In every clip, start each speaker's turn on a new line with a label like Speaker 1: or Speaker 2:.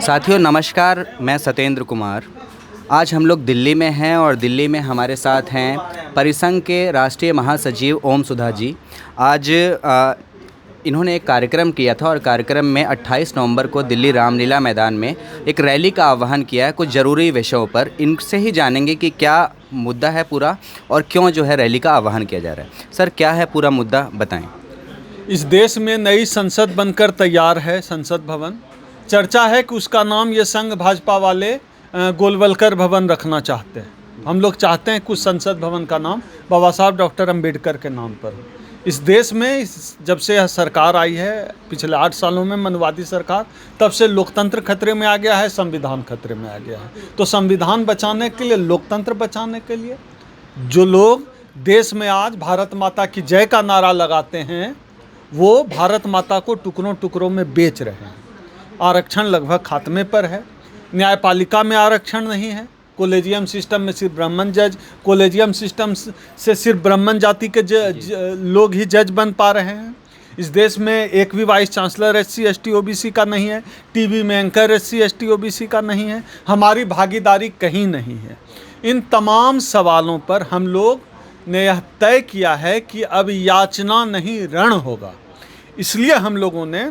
Speaker 1: साथियों नमस्कार, मैं सत्येंद्र कुमार। आज हम लोग दिल्ली में हैं और दिल्ली में हमारे साथ हैं परिसंघ के राष्ट्रीय महासचिव ओम सुधा जी। आज इन्होंने एक कार्यक्रम किया था और कार्यक्रम में 28 नवंबर को दिल्ली रामलीला मैदान में एक रैली का आह्वान किया है कुछ ज़रूरी विषयों पर। इनसे ही जानेंगे कि क्या मुद्दा है पूरा और क्यों जो है रैली का आह्वान किया जा रहा है। सर, क्या है पूरा मुद्दा, बताएं।
Speaker 2: इस देश में नई संसद बनकर तैयार है, संसद भवन। चर्चा है कि उसका नाम ये संघ भाजपा वाले गोलवलकर भवन रखना चाहते हैं। हम लोग चाहते हैं कि उस संसद भवन का नाम बाबा साहब डॉक्टर अंबेडकर के नाम पर हो। इस देश में जब से यह सरकार आई है, पिछले 8 सालों में मनवादी सरकार, तब से लोकतंत्र खतरे में आ गया है, संविधान खतरे में आ गया है। तो संविधान बचाने के लिए, लोकतंत्र बचाने के लिए जो लोग देश में आज भारत माता की जय का नारा लगाते हैं, वो भारत माता को टुकड़ों टुकड़ों में बेच रहे हैं। आरक्षण लगभग खात्मे पर है। न्यायपालिका में आरक्षण नहीं है। कॉलेजियम सिस्टम में सिर्फ ब्राह्मण जज, कॉलेजियम सिस्टम से सिर्फ ब्राह्मण जाति के लोग ही जज बन पा रहे हैं। इस देश में एक भी vice chancellor SC ST OBC का नहीं है। टीवी में एंकर SC ST OBC का नहीं है। हमारी भागीदारी कहीं नहीं है। इन तमाम सवालों पर हम लोग ने यह तय किया है कि अब याचना नहीं, रण होगा। इसलिए हम लोगों ने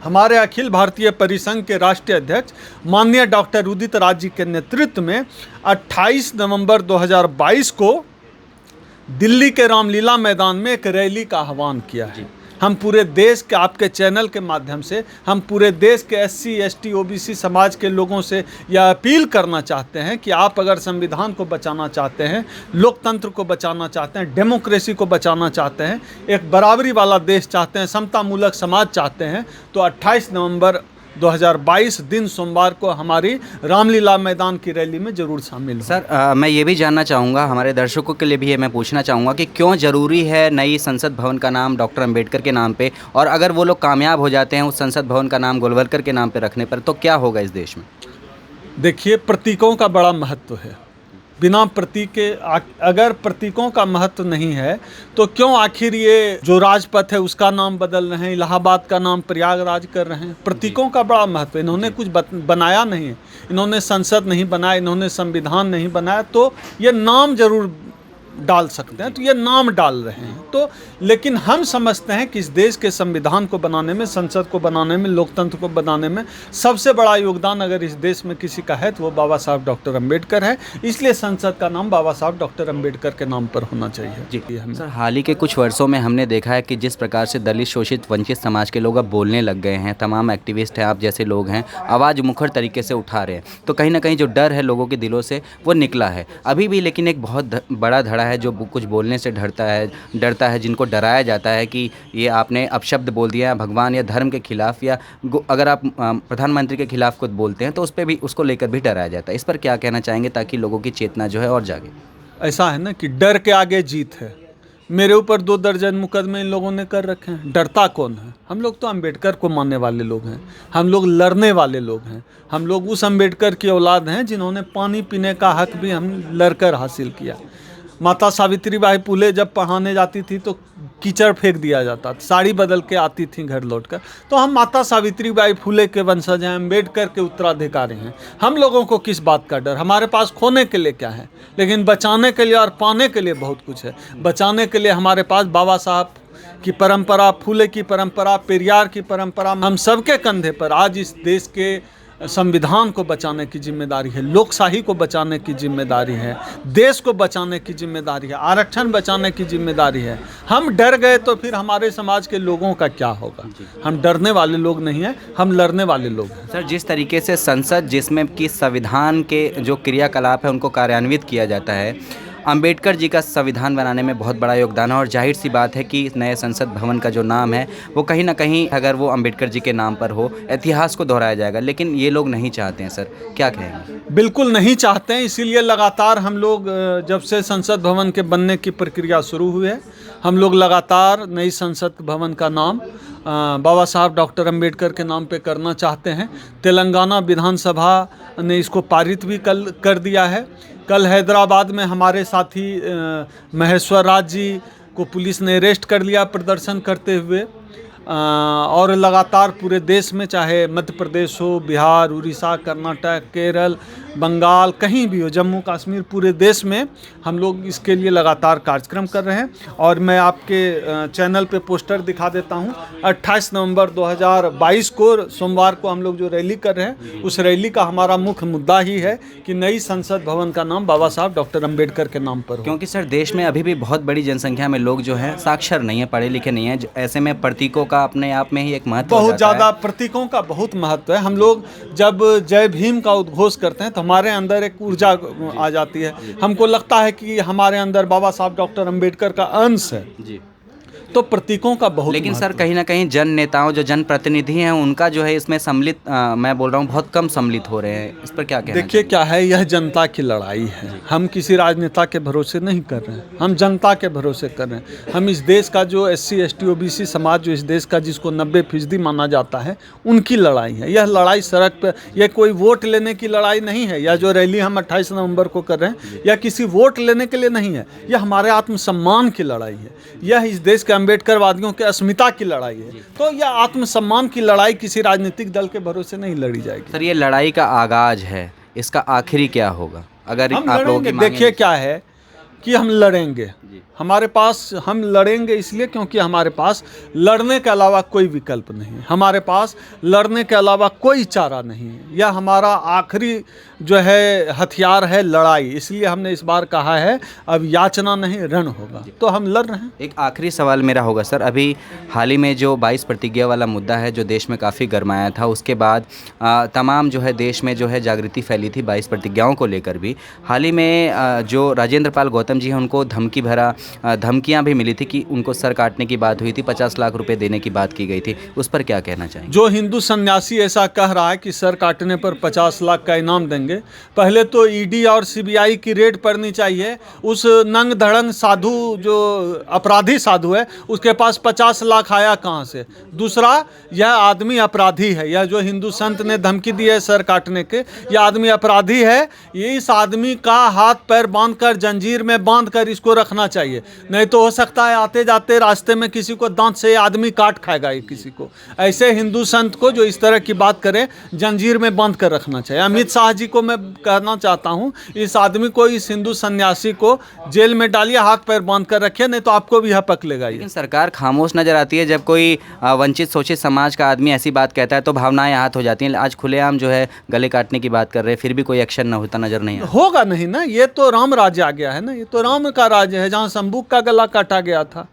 Speaker 2: हमारे अखिल भारतीय परिसंघ के राष्ट्रीय अध्यक्ष माननीय डॉक्टर उदित राज जी के नेतृत्व में 28 नवंबर 2022 को दिल्ली के रामलीला मैदान में एक रैली का आह्वान किया है। हम पूरे देश के, आपके चैनल के माध्यम से हम पूरे देश के SC ST OBC समाज के लोगों से यह अपील करना चाहते हैं कि आप अगर संविधान को बचाना चाहते हैं, लोकतंत्र को बचाना चाहते हैं, डेमोक्रेसी को बचाना चाहते हैं, एक बराबरी वाला देश चाहते हैं, समतामूलक समाज चाहते हैं, तो 28 नवंबर 2022 दिन सोमवार को हमारी रामलीला मैदान की रैली में ज़रूर शामिल हो।
Speaker 1: सर, मैं ये भी जानना चाहूँगा, हमारे दर्शकों के लिए भी ये मैं पूछना चाहूँगा कि क्यों ज़रूरी है नई संसद भवन का नाम डॉक्टर अंबेडकर के नाम पे, और अगर वो लोग कामयाब हो जाते हैं उस संसद भवन का नाम गोलवलकर के नाम पे रखने पर, तो क्या होगा इस देश में?
Speaker 2: देखिए, प्रतीकों का बड़ा महत्व है। बिना प्रतीक के, अगर प्रतीकों का महत्व नहीं है तो क्यों आखिर ये जो राजपथ है उसका नाम बदल रहे हैं, इलाहाबाद का नाम प्रयागराज कर रहे हैं? प्रतीकों का बड़ा महत्व है। इन्होंने कुछ बनाया नहीं है, इन्होंने संसद नहीं बनाया, इन्होंने संविधान नहीं बनाया, तो ये नाम जरूर डाल सकते हैं, तो ये नाम डाल रहे हैं। तो लेकिन हम समझते हैं कि इस देश के संविधान को बनाने में, संसद को बनाने में, लोकतंत्र को बनाने में सबसे बड़ा योगदान अगर इस देश में किसी का है तो वो बाबा साहब डॉक्टर अंबेडकर है। इसलिए संसद का नाम बाबा साहब डॉक्टर अंबेडकर के नाम पर होना चाहिए।
Speaker 1: जी सर, हाल ही के कुछ वर्षों में हमने देखा है कि जिस प्रकार से दलित, शोषित, वंचित समाज के लोग अब बोलने लग गए हैं, तमाम एक्टिविस्ट हैं, आप जैसे लोग हैं, आवाज़ मुखर तरीके से उठा रहे हैं, तो कहीं ना कहीं जो डर है लोगों के दिलों से वो निकला है अभी भी। लेकिन एक बहुत बड़ा धड़ा है जो कुछ बोलने से डरता है, जिनको डराया जाता है कि ये आपने अपशब्द बोल दिया भगवान या धर्म के खिलाफ, या अगर आप प्रधानमंत्री के खिलाफ कुछ बोलते हैं तो उस पर भी, उसको लेकर भी डराया जाता है। इस पर क्या कहना चाहेंगे ताकि लोगों की चेतना जो है और जागे?
Speaker 2: ऐसा है ना कि डर के आगे जीत है। मेरे ऊपर 2 दर्जन मुकदमे इन लोगों ने कर रखे हैं। डरता कौन है? हम लोग तो अंबेडकर को मानने वाले लोग हैं, हम लोग लड़ने वाले लोग हैं। हम लोग उस अंबेडकर की औलाद हैं जिन्होंने पानी पीने का हक भी हम लड़कर हासिल किया। माता सावित्रीबाई फुले जब पढ़ाने जाती थी तो कीचड़ फेंक दिया जाता था, साड़ी बदल के आती थी घर लौटकर। तो हम माता सावित्रीबाई फुले के वंशज हैं, अम्बेडकर के उत्तराधिकारी हैं। हम लोगों को किस बात का डर? हमारे पास खोने के लिए क्या है, लेकिन बचाने के लिए और पाने के लिए बहुत कुछ है। बचाने के लिए हमारे पास बाबा साहब की परंपरा, फुले की परंपरा, पेरियार की परंपरा, हम सबके कंधे पर आज इस देश के संविधान को बचाने की जिम्मेदारी है, लोकशाही को बचाने की जिम्मेदारी है, देश को बचाने की जिम्मेदारी है, आरक्षण बचाने की जिम्मेदारी है। हम डर गए तो फिर हमारे समाज के लोगों का क्या होगा? हम डरने वाले लोग नहीं हैं, हम लड़ने वाले लोग हैं।
Speaker 1: सर, जिस तरीके से संसद, जिसमें कि संविधान के जो क्रियाकलाप है उनको कार्यान्वित किया जाता है, अंबेडकर जी का संविधान बनाने में बहुत बड़ा योगदान है, और जाहिर सी बात है कि नए संसद भवन का जो नाम है वो कहीं ना कहीं अगर वो अंबेडकर जी के नाम पर हो, इतिहास को दोहराया जाएगा। लेकिन ये लोग नहीं चाहते हैं। सर, क्या कहेंगे?
Speaker 2: बिल्कुल नहीं चाहते हैं। इसीलिए लगातार हम लोग, जब से संसद भवन के बनने की प्रक्रिया शुरू हुई है, हम लोग लगातार नई संसद भवन का नाम बाबा साहब डॉक्टर अंबेडकर के नाम पे करना चाहते हैं। तेलंगाना विधानसभा ने इसको पारित भी कर दिया है। कल हैदराबाद में हमारे साथी महेश्वर राज जी को पुलिस ने अरेस्ट कर लिया प्रदर्शन करते हुए। और लगातार पूरे देश में, चाहे मध्य प्रदेश हो, बिहार, उड़ीसा, कर्नाटक, केरल, बंगाल, कहीं भी हो, जम्मू कश्मीर, पूरे देश में हम लोग इसके लिए लगातार कार्यक्रम कर रहे हैं। और मैं आपके चैनल पे पोस्टर दिखा देता हूं। 28 नवंबर 2022 को सोमवार को हम लोग जो रैली कर रहे हैं, उस रैली का हमारा मुख्य मुद्दा ही है कि नई संसद भवन का नाम बाबा साहब डॉक्टर अम्बेडकर के नाम पर हो।
Speaker 1: क्योंकि सर देश में अभी भी बहुत बड़ी जनसंख्या में लोग जो हैं साक्षर नहीं है, पढ़े लिखे नहीं हैं, ऐसे में प्रतीकों का अपने आप में ही एक महत्व हो
Speaker 2: बहुत
Speaker 1: जाता है।
Speaker 2: ज़्यादा प्रतीकों का बहुत महत्व है। हम लोग जब जय भीम का उद्घोष करते हैं तो हमारे अंदर एक ऊर्जा आ जाती है। हमको लगता है कि हमारे अंदर बाबा साहब डॉक्टर अम्बेडकर का अंश है।
Speaker 1: जी।
Speaker 2: तो प्रतीकों का बहुत
Speaker 1: लेकिन
Speaker 2: महत्व
Speaker 1: सर कहीं ना कहीं जन नेताओं, जो जनप्रतिनिधि हैं, उनका जो है इसमें सम्मिलित, मैं बोल रहा हूँ, बहुत कम सम्मिलित हो रहे हैं। इस पर क्या कहना
Speaker 2: देखिए क्या है, यह जनता की लड़ाई है। हम किसी राजनेता के भरोसे नहीं कर रहे हैं, हम जनता के भरोसे कर रहे हैं। हम इस देश का जो SC ST OBC समाज, जो इस देश का जिसको 90% माना जाता है, उनकी लड़ाई है। यह लड़ाई सड़क पर, यह कोई वोट लेने की लड़ाई नहीं है। यह जो रैली हम 28 नवंबर को कर रहे हैं, यह किसी वोट लेने के लिए नहीं है। यह हमारे आत्मसम्मान की लड़ाई है। यह इस देश के अम्बेडकरवादियों के अस्मिता की लड़ाई है। तो यह आत्मसम्मान की लड़ाई किसी राजनीतिक दल के भरोसे नहीं लड़ी जाएगी।
Speaker 1: सर ये लड़ाई का आगाज है, इसका आखिरी क्या होगा अगर
Speaker 2: हम
Speaker 1: आप लोगों की
Speaker 2: लड़ेंगे। देखिए क्या है कि हम लड़ेंगे। हमारे पास, हम लड़ेंगे इसलिए क्योंकि हमारे पास लड़ने के अलावा कोई विकल्प नहीं है। हमारे पास लड़ने के अलावा कोई चारा नहीं है। यह हमारा आखिरी जो है हथियार है, लड़ाई। इसलिए हमने इस बार कहा है अब याचना नहीं, रण होगा। तो हम लड़ रहे हैं।
Speaker 1: एक आखिरी सवाल मेरा होगा सर, अभी हाल ही में जो 22 प्रतिज्ञा वाला मुद्दा है, जो देश में काफ़ी गरमाया था, उसके बाद तमाम जो है देश में जो है जागृति फैली थी 22 प्रतिज्ञाओं को लेकर भी। हाल ही में जो राजेंद्र पाल गौतम जी हैं, उनको धमकी भरा धमकियां भी मिली थी कि उनको सर काटने की बात हुई थी, 50 लाख रुपए देने की बात की गई थी। उस पर क्या कहना चाहेंगे?
Speaker 2: जो हिंदू सन्यासी ऐसा कह रहा है कि सर काटने पर 50 लाख का इनाम देंगे, पहले तो ED और CBI की रेड पड़नी चाहिए। उस नंग धड़ंग साधु, जो अपराधी साधु है, उसके पास 50 लाख आया कहाँ से? दूसरा, यह आदमी अपराधी है। यह जो हिंदू संत ने धमकी दी है सर काटने के, यह आदमी अपराधी है। ये इस आदमी का हाथ पैर बांधकर, जंजीर में बांधकर इसको रखना चाहिए। नहीं तो हो सकता है आते जाते रास्ते में किसी को दांत से आदमी काट खाएगा। ये किसी को, ऐसे हिंदू संत को जो इस तरह की बात करे, जंजीर में बांध कर रखना चाहिए। अमित शाह जी को मैं कहना चाहता हूं, इस आदमी को, इस हिंदू सन्यासी को जेल में डालिए, हाथ पैर बांध कर रखिए, नहीं तो आपको भी हपक लेगा।
Speaker 1: लेकिन सरकार खामोश नजर आती है। जब कोई वंचित शोषित समाज का आदमी ऐसी बात कहता है तो भावनाएं आहत हो जाती हैं। आज खुलेआम जो है गले काटने की बात कर रहे हैं, फिर भी कोई एक्शन न होता नजर नहीं आता।
Speaker 2: होगा नहीं ना, ये तो राम राज्य आ गया है ना। ये तो राम का राज्य है, जहाँ शंभू का गला काटा गया था।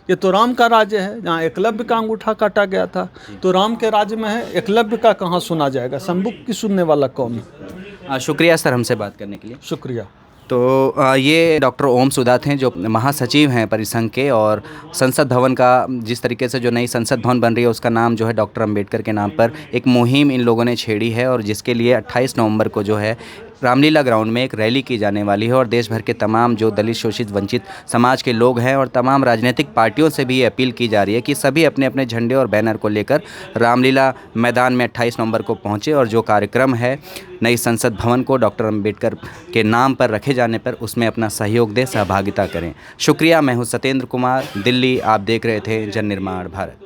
Speaker 2: ये तो राम का राज्य है, जहाँ एकलव्य का अंगूठा काटा गया था। तो राम के राज्य में है, एकलव्य का कहाँ सुना जाएगा? शंभू की सुनने वाला कौन है?
Speaker 1: शुक्रिया सर हमसे बात करने के लिए।
Speaker 2: शुक्रिया।
Speaker 1: तो ये डॉक्टर ओम सुदात हैं, जो महासचिव हैं परिसंघ के, और संसद भवन का, जिस तरीके से जो नई संसद भवन बन रही है, उसका नाम जो है डॉक्टर अंबेडकर के नाम पर एक मुहिम इन लोगों ने छेड़ी है, और जिसके लिए 28 नवंबर को जो है रामलीला ग्राउंड में एक रैली की जाने वाली है। और देश भर के तमाम जो दलित शोषित वंचित समाज के लोग हैं और तमाम राजनीतिक पार्टियों से भी ये अपील की जा रही है कि सभी अपने अपने झंडे और बैनर को लेकर रामलीला मैदान में 28 नवंबर को पहुँचे, और जो कार्यक्रम है नई संसद भवन को डॉक्टर अंबेडकर के नाम पर रखे जाने पर उसमें अपना सहयोग दें, सहभागिता करें। शुक्रिया। मैं हूँ सत्येंद्र कुमार, दिल्ली। आप देख रहे थे जन निर्माण भारत।